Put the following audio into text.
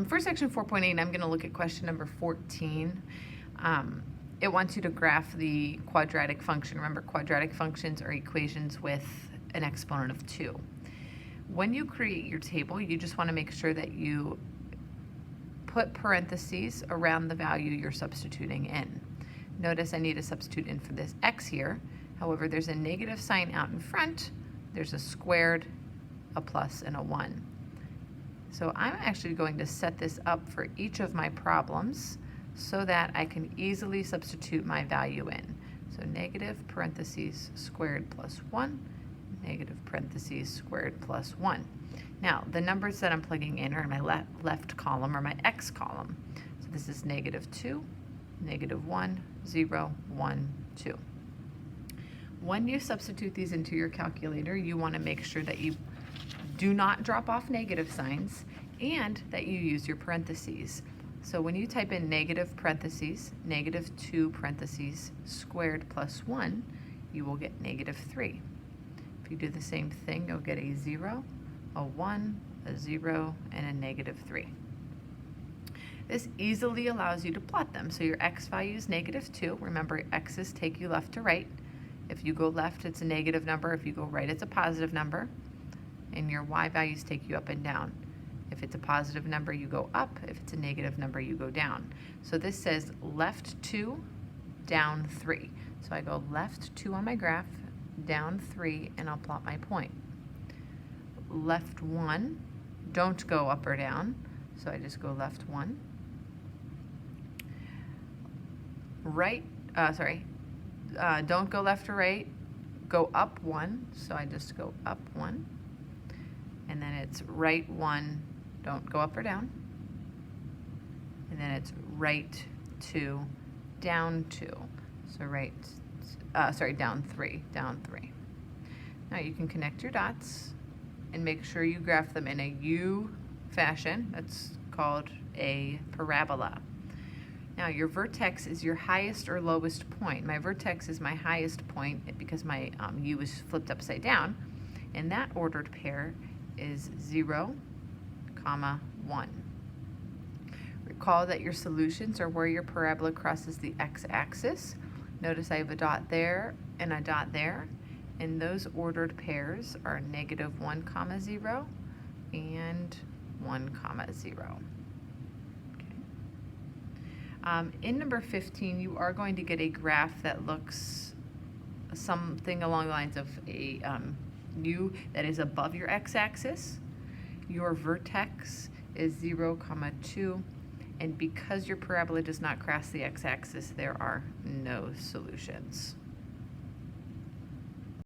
For section 4.8, I'm going to look at question number 14. It wants you to graph the quadratic function. Remember, quadratic functions are equations with an exponent of 2. When you create your table, you just want to make sure that you put parentheses around the value you're substituting in. Notice I need to substitute in for this x here. However, there's a negative sign out in front. There's a squared, a plus, and a 1. So I'm actually going to set this up for each of my problems so that I can easily substitute my value in. So negative parentheses squared plus 1, negative parentheses squared plus 1. Now, the numbers that I'm plugging in are in my left column or my x column. So this is negative 2, negative 1, 0, 1, 2. When you substitute these into your calculator, you want to make sure that you do not drop off negative signs and that you use your parentheses. So when you type in negative parentheses, negative 2 parentheses squared plus 1, you will get negative 3. If you do the same thing, you'll get a 0, a 1, a 0, and a negative 3. This easily allows you to plot them. So your x value is negative 2. Remember, x's take you left to right. If you go left, it's a negative number. If you go right, it's a positive number. And your y values take you up and down. If it's a positive number, you go up. If it's a negative number, you go down. So this says left 2, down 3. So I go left 2 on my graph, down 3, and I'll plot my point. Left 1, don't go up or down. So I just go left 1. Right, don't go left or right, go up 1. So I just go up 1. And then it's right 1, don't go up or down. And then it's right 2, down 2. So down 3, down 3. Now you can connect your dots and make sure you graph them in a U fashion. That's called a parabola. Now your vertex is your highest or lowest point. My vertex is my highest point because my U is flipped upside down. And that ordered pair is 0, 1. Recall that your solutions are where your parabola crosses the x-axis. Notice I have a dot there and a dot there, and those ordered pairs are negative 1, 0 and 1, 0. Okay. In number 15, you are going to get a graph that looks something along the lines of a U that is above your x-axis. Your vertex is 0, 2, and because your parabola does not cross the x-axis, there are no solutions.